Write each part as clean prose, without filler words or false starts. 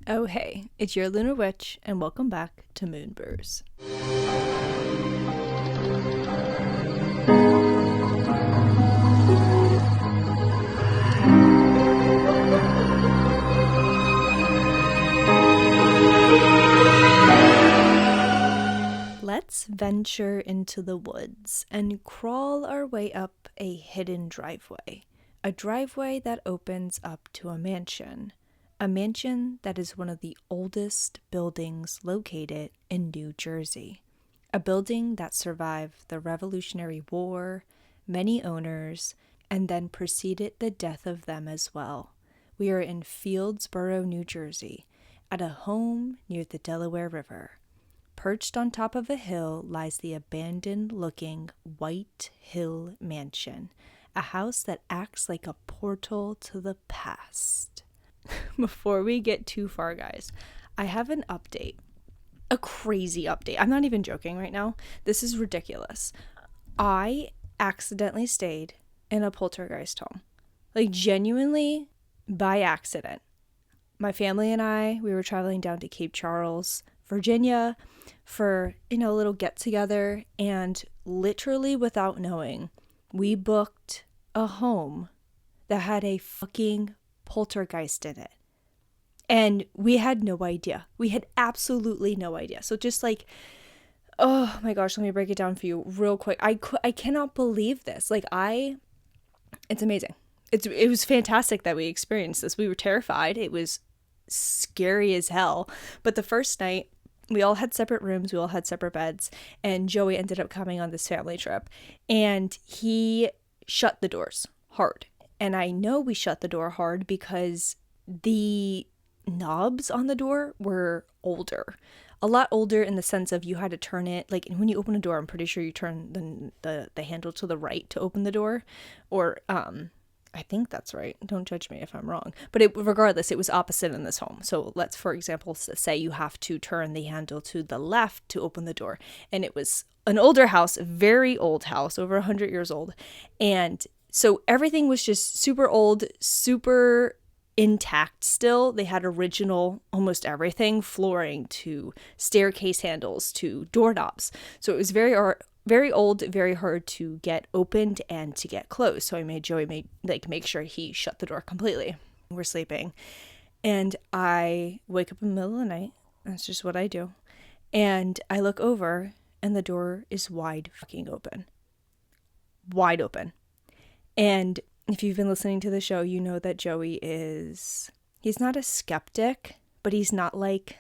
Oh hey, it's your Lunar Witch, and welcome back to Moonburs. Let's venture into the woods and crawl our way up a hidden driveway. A driveway that opens up to a mansion. A mansion that is one of the oldest buildings located in New Jersey. A building that survived the Revolutionary War, many owners, and then preceded the death of them as well. We are in Fieldsboro, New Jersey, at a home near the Delaware River. Perched on top of a hill lies the abandoned-looking White Hill Mansion, a house that acts like a portal to the past. Before we get too far, guys, I have an update. A crazy update. I'm not even joking right now. This is ridiculous. I accidentally stayed in a poltergeist home. Like, genuinely, by accident. My family and I, we were traveling down to Cape Charles, Virginia, for, a little get-together, and literally without knowing, we booked a home that had a fucking poltergeist in it. And we had no idea. We had absolutely no idea. So just like, oh my gosh, let me break it down for you real quick. I cannot believe this. It's amazing. It was fantastic that we experienced this. We were terrified. It was scary as hell. But the first night, we all had separate rooms. We all had separate beds. And Joey ended up coming on this family trip. And he shut the doors hard. And I know we shut the door hard because the knobs on the door were older. A lot older in the sense of you had to turn it, like when you open a door, I'm pretty sure you turn the handle to the right to open the door. Or I think that's right. Don't judge me if I'm wrong. But regardless, it was opposite in this home. So let's, for example, say you have to turn the handle to the left to open the door. And it was an older house, a very old house, over 100 years old. And so everything was just super old, super intact still. They had original almost everything, flooring to staircase handles to doorknobs. So it was very old, very hard to get opened and to get closed. So I made Joey make sure he shut the door completely. We're sleeping. And I wake up in the middle of the night. That's just what I do. And I look over and the door is wide fucking open. Wide open. And if you've been listening to the show, you know that Joey he's not a skeptic, but he's not like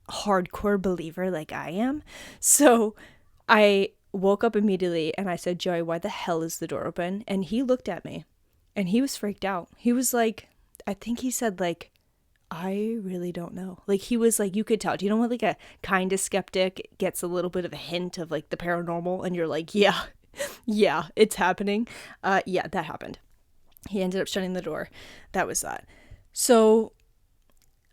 a hardcore believer like I am. So I woke up immediately and I said, Joey, why the hell is the door open? And he looked at me and he was freaked out. He was like, I think he said like, I really don't know. Like he was like, you could tell. Do you know when like a kind of skeptic gets a little bit of a hint of like the paranormal and you're like, yeah, it's happening. Yeah, that happened. He ended up shutting the door. That was that. So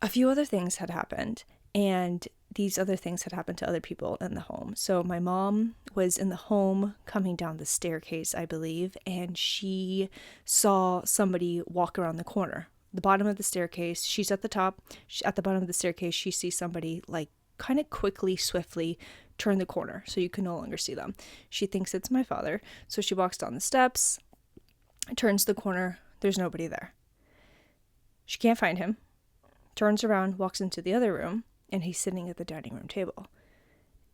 a few other things had happened, and these other things had happened to other people in the home. So my mom was in the home coming down the staircase, I believe, and she saw somebody walk around the corner. The bottom of the staircase, she's at the top. At the bottom of the staircase, she sees somebody like kind of quickly, swiftly turn the corner so you can no longer see them. She thinks it's my father. So she walks down the steps, turns the corner. There's nobody there. She can't find him. Turns around, walks into the other room, and he's sitting at the dining room table.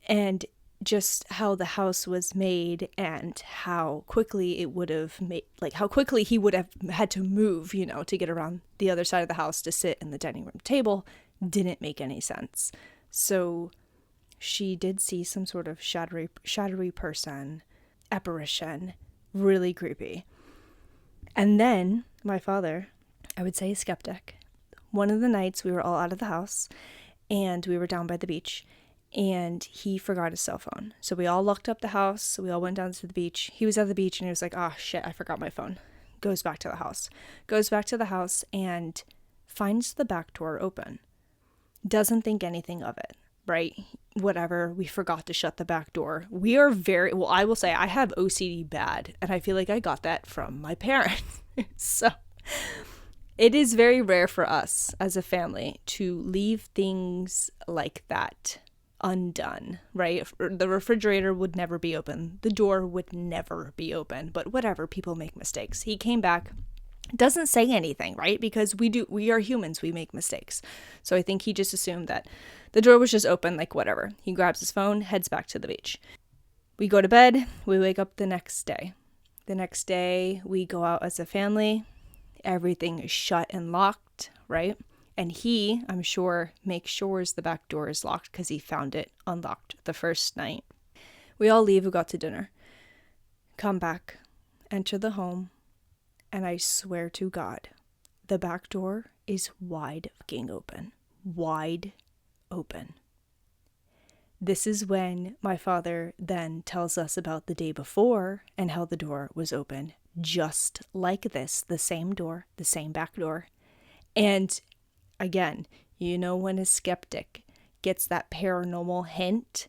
And just how the house was made and how quickly it would have made, like how quickly he would have had to move, to get around the other side of the house to sit in the dining room table didn't make any sense. So she did see some sort of shadowy person, apparition, really creepy. And then my father, I would say a skeptic, one of the nights we were all out of the house and we were down by the beach and he forgot his cell phone. So we all locked up the house. We all went down to the beach. He was at the beach and he was like, oh shit, I forgot my phone. Goes back to the house and finds the back door open. Doesn't think anything of it. Right? Whatever. We forgot to shut the back door. We are I will say I have OCD bad, and I feel like I got that from my parents. So It is very rare for us as a family to leave things like that undone, right? The refrigerator would never be open. The door would never be open. But whatever, people make mistakes. He came back, doesn't say anything, right? Because we are humans, we make mistakes. So I think he just assumed that the door was just open, like whatever. He grabs his phone, heads back to the beach. We go to bed, we wake up the next day. The next day, we go out as a family. Everything is shut and locked, right? And he, I'm sure, makes sure the back door is locked because he found it unlocked the first night. We all leave, we go out to dinner. Come back, enter the home, and I swear to God, the back door is wide fucking open. Wide open. This is when my father then tells us about the day before and how the door was open. Just like this, the same door, the same back door. And again, you know, when a skeptic gets that paranormal hint,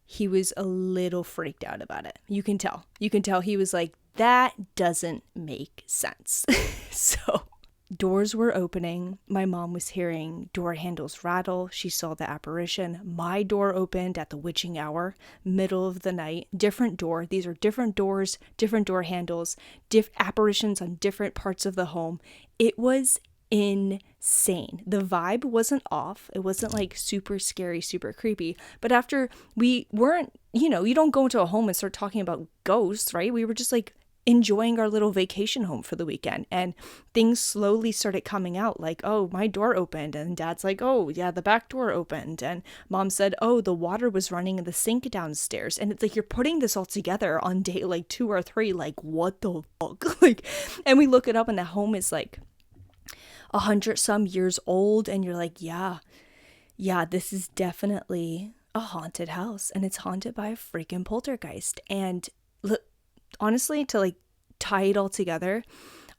he was a little freaked out about it. You can tell he was like, that doesn't make sense. So doors were opening. My mom was hearing door handles rattle. She saw the apparition. My door opened at the witching hour, middle of the night. Different door. These are different doors, different door handles, apparitions on different parts of the home. It was insane. The vibe wasn't off. It wasn't like super scary, super creepy. But after we weren't, you don't go into a home and start talking about ghosts, right? We were just like enjoying our little vacation home for the weekend, and things slowly started coming out like, oh, my door opened, and Dad's like, oh yeah, the back door opened, and Mom said, oh, the water was running in the sink downstairs. And it's like, you're putting this all together on day like 2 or 3, like what the fuck? Like, and we look it up and the home is like 100 some years old, and you're like, yeah, this is definitely a haunted house, and it's haunted by a freaking poltergeist. And honestly, to like tie it all together,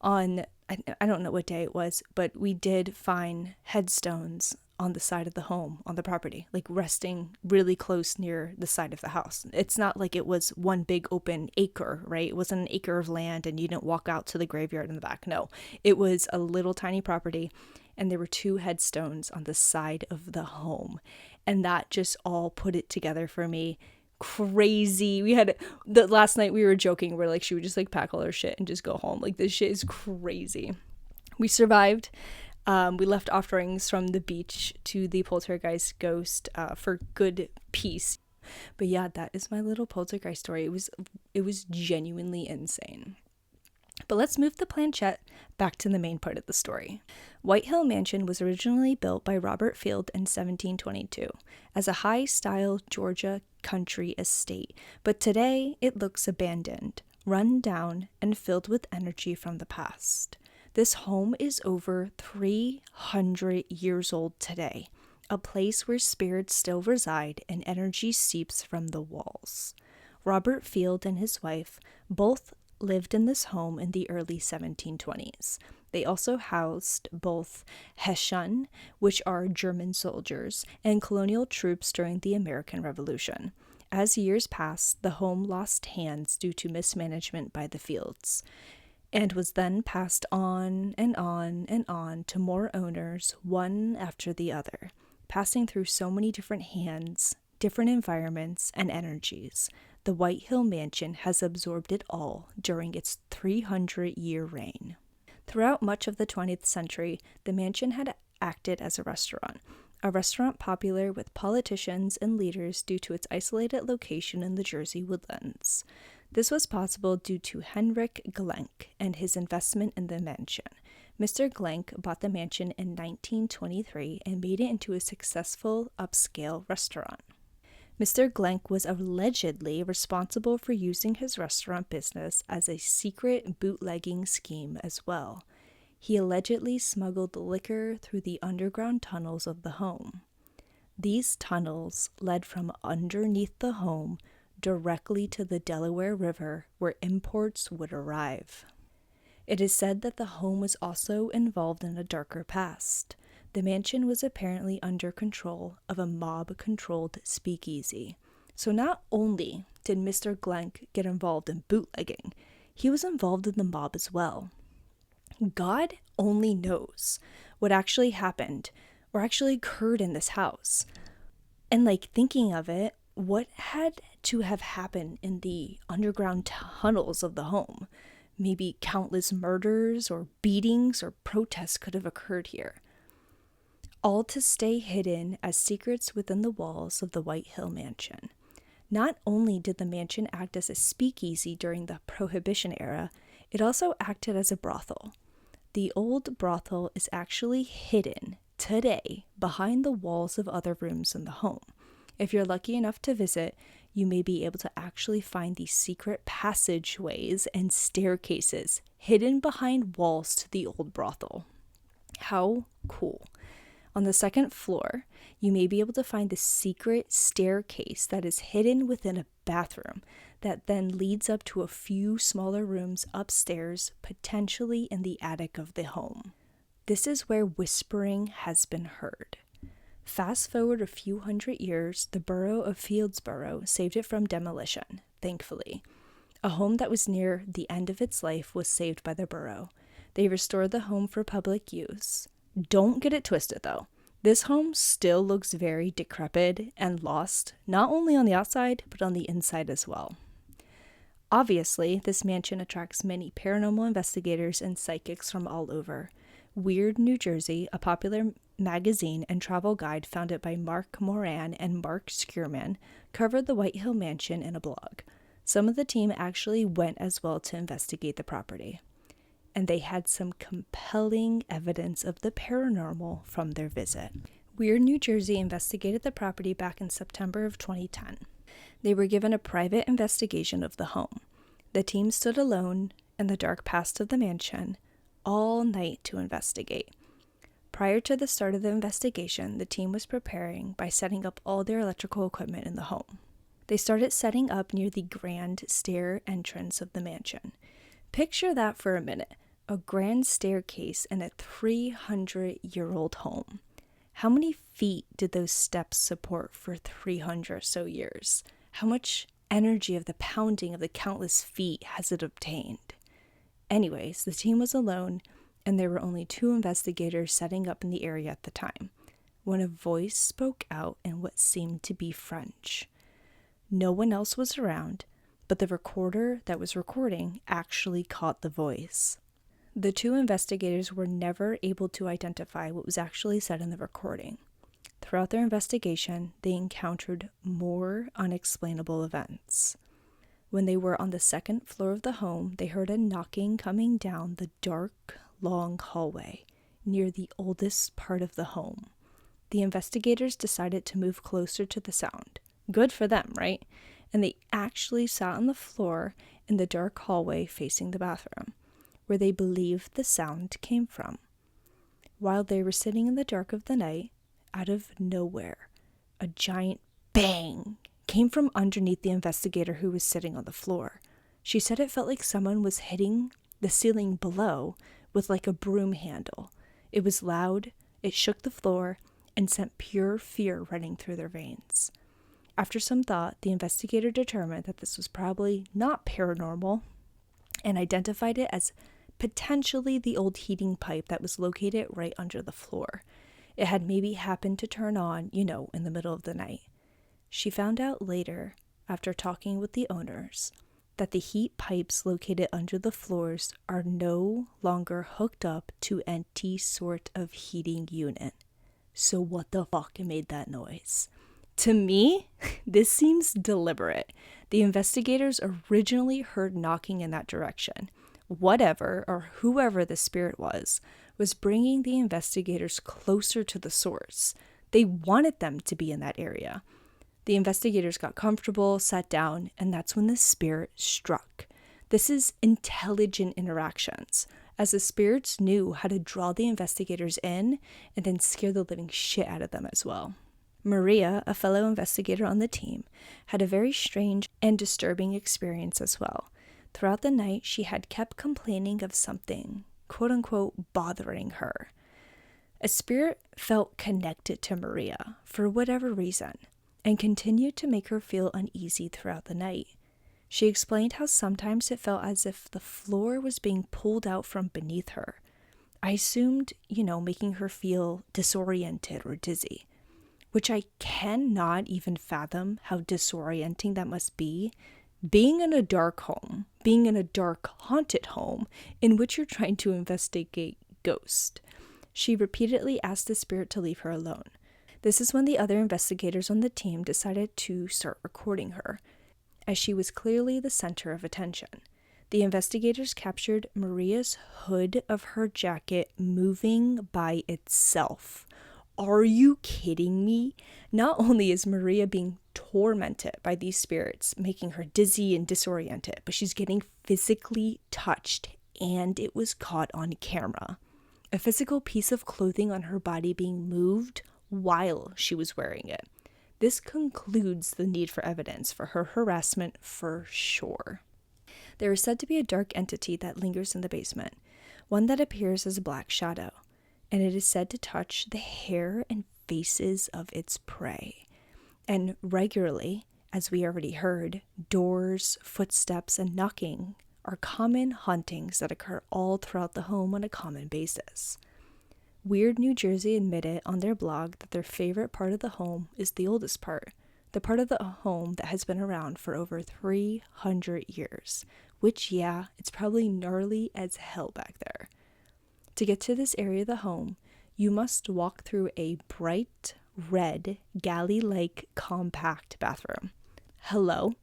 on I don't know what day it was, but we did find headstones on the side of the home, on the property, like resting really close near the side of the house. It's not like it was one big open acre, right? It wasn't an acre of land and you didn't walk out to the graveyard in the back. No, it was a little tiny property, and there were 2 headstones on the side of the home. And that just all put it together for me. Crazy. We had the last night we were joking, we're like, she would just like pack all her shit and just go home. Like, this shit is crazy. We survived. We left offerings from the beach to the poltergeist ghost for good peace. But yeah, that is my little poltergeist story. It was genuinely insane. But let's move the planchette back to the main part of the story. White Hill Mansion was originally built by Robert Field in 1722 as a high-style Georgia country estate, but today it looks abandoned, run down, and filled with energy from the past. This home is over 300 years old today, a place where spirits still reside and energy seeps from the walls. Robert Field and his wife both lived in this home in the early 1720s. They also housed both Hessian, which are German soldiers, and colonial troops during the American Revolution. As years passed, the home lost hands due to mismanagement by the Fields, and was then passed on and on and on to more owners, one after the other, passing through so many different hands, different environments, and energies. The White Hill Mansion has absorbed it all during its 300-year reign. Throughout much of the 20th century, the mansion had acted as a restaurant popular with politicians and leaders due to its isolated location in the Jersey woodlands. This was possible due to Henrik Glenk and his investment in the mansion. Mr. Glenk bought the mansion in 1923 and made it into a successful upscale restaurant. Mr. Glenk was allegedly responsible for using his restaurant business as a secret bootlegging scheme as well. He allegedly smuggled liquor through the underground tunnels of the home. These tunnels led from underneath the home directly to the Delaware River, where imports would arrive. It is said that the home was also involved in a darker past. The mansion was apparently under control of a mob-controlled speakeasy. So not only did Mr. Glenk get involved in bootlegging, he was involved in the mob as well. God only knows what actually happened or actually occurred in this house. And thinking of it, what had to have happened in the underground tunnels of the home? Maybe countless murders or beatings or protests could have occurred here. All to stay hidden as secrets within the walls of the White Hill Mansion. Not only did the mansion act as a speakeasy during the Prohibition era, it also acted as a brothel. The old brothel is actually hidden today behind the walls of other rooms in the home. If you're lucky enough to visit, you may be able to actually find these secret passageways and staircases hidden behind walls to the old brothel. How cool. On the second floor, you may be able to find the secret staircase that is hidden within a bathroom that then leads up to a few smaller rooms upstairs, potentially in the attic of the home. This is where whispering has been heard. Fast forward a few hundred years, the borough of Fieldsboro saved it from demolition, thankfully. A home that was near the end of its life was saved by the borough. They restored the home for public use. Don't get it twisted though. This home still looks very decrepit and lost, not only on the outside, but on the inside as well. Obviously, this mansion attracts many paranormal investigators and psychics from all over. Weird New Jersey, a popular magazine and travel guide founded by Mark Moran and Mark Skierman, covered the White Hill Mansion in a blog. Some of the team actually went as well to investigate the property, and they had some compelling evidence of the paranormal from their visit. Weird New Jersey investigated the property back in September of 2010. They were given a private investigation of the home. The team stood alone in the dark past of the mansion all night to investigate. Prior to the start of the investigation, the team was preparing by setting up all their electrical equipment in the home. They started setting up near the grand stair entrance of the mansion. Picture that for a minute, a grand staircase in a 300-year-old home. How many feet did those steps support for 300 or so years? How much energy of the pounding of the countless feet has it obtained? Anyways, the team was alone, and there were only 2 investigators setting up in the area at the time, when a voice spoke out in what seemed to be French. No one else was around, but the recorder that was recording actually caught the voice. The 2 investigators were never able to identify what was actually said in the recording. Throughout their investigation, they encountered more unexplainable events. When they were on the second floor of the home, they heard a knocking coming down the dark, long hallway near the oldest part of the home. The investigators decided to move closer to the sound. Good for them, right? And they actually sat on the floor in the dark hallway facing the bathroom, where they believed the sound came from. While they were sitting in the dark of the night, out of nowhere, a giant bang came from underneath the investigator who was sitting on the floor. She said it felt like someone was hitting the ceiling below with like a broom handle. It was loud, it shook the floor, and sent pure fear running through their veins. After some thought, the investigator determined that this was probably not paranormal and identified it as potentially the old heating pipe that was located right under the floor. It had maybe happened to turn on, in the middle of the night. She found out later, after talking with the owners, that the heat pipes located under the floors are no longer hooked up to any sort of heating unit. So what the fuck made that noise? To me, this seems deliberate. The investigators originally heard knocking in that direction. Whatever or whoever the spirit was bringing the investigators closer to the source. They wanted them to be in that area. The investigators got comfortable, sat down, and that's when the spirit struck. This is intelligent interactions, as the spirits knew how to draw the investigators in and then scare the living shit out of them as well. Maria, a fellow investigator on the team, had a very strange and disturbing experience as well. Throughout the night, she had kept complaining of something, quote-unquote, bothering her. A spirit felt connected to Maria for whatever reason, and continued to make her feel uneasy throughout the night. She explained how sometimes it felt as if the floor was being pulled out from beneath her. I assumed, making her feel disoriented or dizzy, which I cannot even fathom how disorienting that must be. Being in a dark home, being in a dark haunted home in which you're trying to investigate ghosts. She repeatedly asked the spirit to leave her alone. This is when the other investigators on the team decided to start recording her, as she was clearly the center of attention. The investigators captured Maria's hood of her jacket moving by itself. Are you kidding me? Not only is Maria being tormented by these spirits, making her dizzy and disoriented, but she's getting physically touched, and it was caught on camera. A physical piece of clothing on her body being moved while she was wearing it. This concludes the need for evidence for her harassment for sure. There is said to be a dark entity that lingers in the basement, one that appears as a black shadow, and it is said to touch the hair and faces of its prey. And regularly, as we already heard, doors, footsteps, and knocking are common hauntings that occur all throughout the home on a common basis. Weird New Jersey admitted on their blog that their favorite part of the home is the oldest part, the part of the home that has been around for over 300 years, which, yeah, it's probably gnarly as hell back there. To get to this area of the home, you must walk through a bright red galley-like compact bathroom. Hello?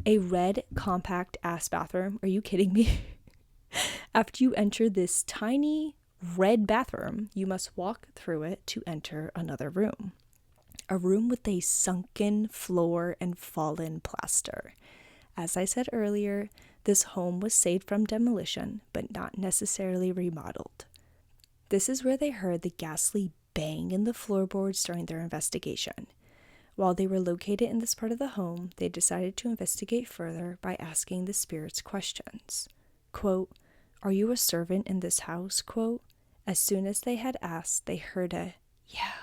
A red compact ass bathroom? Are you kidding me? After you enter this tiny red bathroom, you must walk through it to enter another room. A room with a sunken floor and fallen plaster. As I said earlier, this home was saved from demolition, but not necessarily remodeled. This is where they heard the ghastly bang in the floorboards during their investigation. While they were located in this part of the home, they decided to investigate further by asking the spirits questions. Quote, "Are you a servant in this house?" Quote, as soon as they had asked, they heard a "yeah"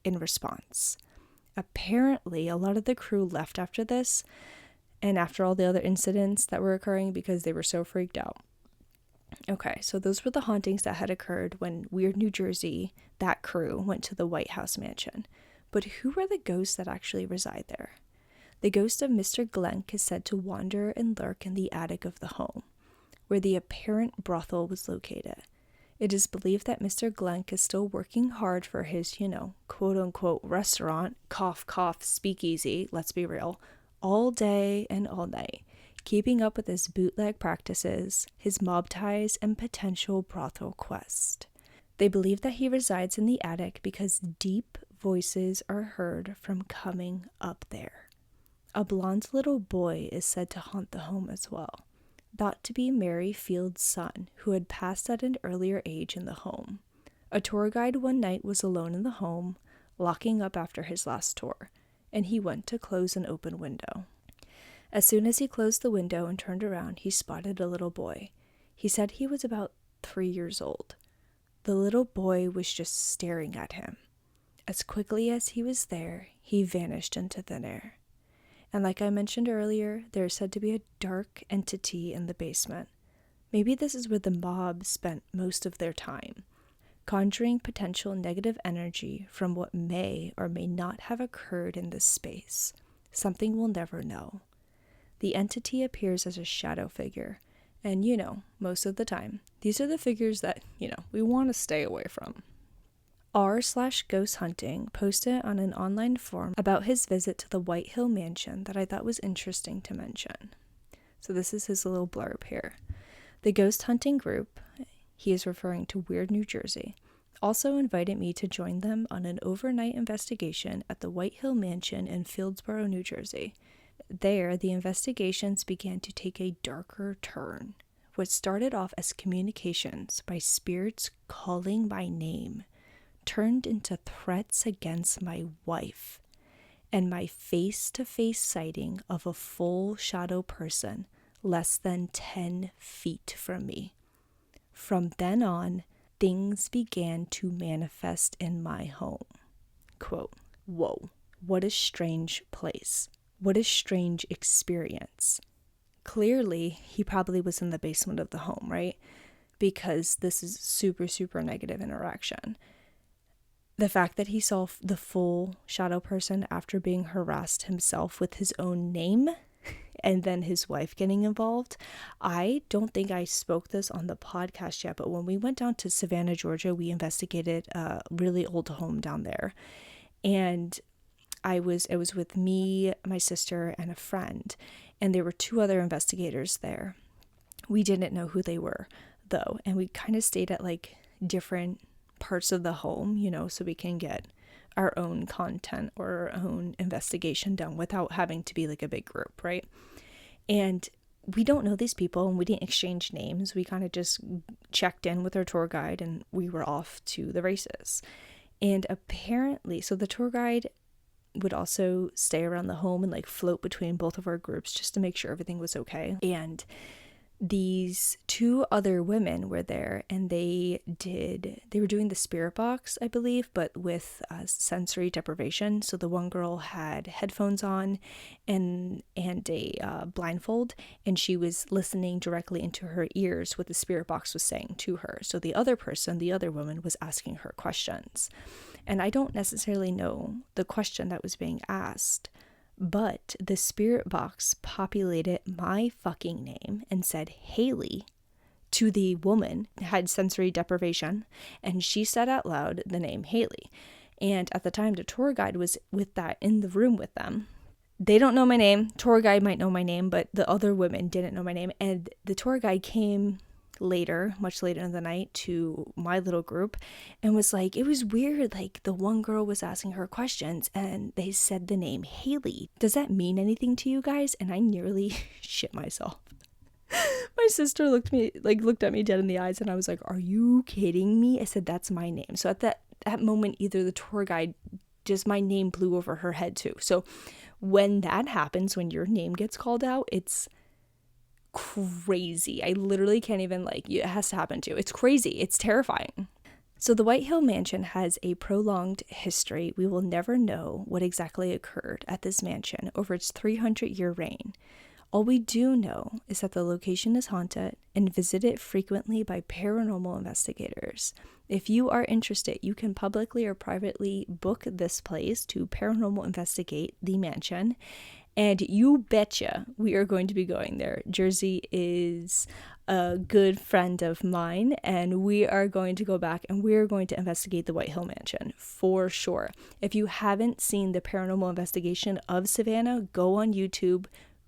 in response. Apparently, a lot of the crew left after this and after all the other incidents that were occurring because they were so freaked out. Okay, so those were the hauntings that had occurred when Weird New Jersey, that crew, went to the White House mansion. But who are the ghosts that actually reside there? The ghost of Mr. Glenk is said to wander and lurk in the attic of the home, where the apparent brothel was located. It is believed that Mr. Glenk is still working hard for his, quote-unquote restaurant, cough, cough, speakeasy, let's be real, all day and all night, keeping up with his bootleg practices, his mob ties, and potential brothel quest. They believe that he resides in the attic because deep voices are heard from coming up there. A blonde little boy is said to haunt the home as well, thought to be Mary Field's son, who had passed at an earlier age in the home. A tour guide one night was alone in the home, locking up after his last tour, and he went to close an open window. As soon as he closed the window and turned around, he spotted a little boy. He said he was about 3 years old. The little boy was just staring at him. As quickly as he was there, he vanished into thin air. And like I mentioned earlier, there is said to be a dark entity in the basement. Maybe this is where the mob spent most of their time, conjuring potential negative energy from what may or may not have occurred in this space. Something we'll never know. The entity appears as a shadow figure, and most of the time, these are the figures that, we want to stay away from. r/ghost hunting posted on an online forum about his visit to the White Hill Mansion that I thought was interesting to mention. So this is his little blurb here. The ghost hunting group, he is referring to Weird New Jersey, also invited me to join them on an overnight investigation at the White Hill Mansion in Fieldsboro, New Jersey. There, the investigations began to take a darker turn. What started off as communications by spirits calling my name turned into threats against my wife, and my face-to-face sighting of a full shadow person less than 10 feet from me. From then on, things began to manifest in my home. Quote, "Whoa, what a strange place. What a strange experience." Clearly, he probably was in the basement of the home, right? because this is super, super negative interaction. The fact that he saw the full shadow person after being harassed himself with his own name and then his wife getting involved. I don't think I spoke this on the podcast yet, but when we went down to Savannah, Georgia, we investigated a really old home down there. And it was with me, my sister, and a friend. And there were 2 other investigators there. We didn't know who they were, though. And we kind of stayed at like different parts of the home, so we can get our own content or our own investigation done without having to be like a big group, right? And we don't know these people and we didn't exchange names. We kind of just checked in with our tour guide and we were off to the races. And apparently, so the tour guide would also stay around the home and like float between both of our groups just to make sure everything was okay. And these 2 other women were there, and they were doing the spirit box, I believe, but with sensory deprivation. So the one girl had headphones on and a blindfold, and she was listening directly into her ears what the spirit box was saying to her. So the other woman was asking her questions. And I don't necessarily know the question that was being asked, but the spirit box populated my fucking name and said Haley to the woman who had sensory deprivation, and she said out loud the name Haley. And at the time, the tour guide was with that in the room with them. They don't know my name. Tour guide might know my name, but the other women didn't know my name. And the tour guide came later, much later in the night, to my little group and was like, it was weird, like the one girl was asking her questions and they said the name Haley. Does that mean anything to you guys? And I nearly shit myself. My sister looked at me dead in the eyes, and I was like, are you kidding me? I said, that's my name. So at that moment, either the tour guide, just my name blew over her head too. So when that happens, when your name gets called out, it's crazy. I literally can't even, it has to happen to you. It's crazy. It's terrifying. So the White Hill Mansion has a prolonged history. We will never know what exactly occurred at this mansion over its 300-year reign. All we do know is that the location is haunted and visited frequently by paranormal investigators. If you are interested, you can publicly or privately book this place to paranormal investigate the mansion. And you betcha we are going to be going there. Jersey is a good friend of mine, and we are going to go back and we're going to investigate the White Hill Mansion for sure. If you haven't seen the paranormal investigation of Savannah, go on YouTube.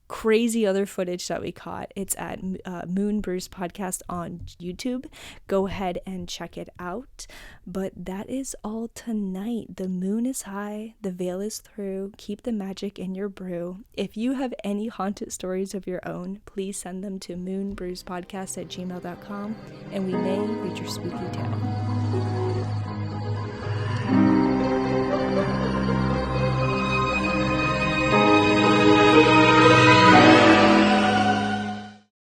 Crazy other footage that we caught. It's at Moon Brews Podcast on YouTube. Go ahead and check it out. But that is all tonight. The moon is high. The veil is through. Keep the magic in your brew. If you have any haunted stories of your own, please send them to moonbrewspodcast@gmail.com and we may read your spooky tale.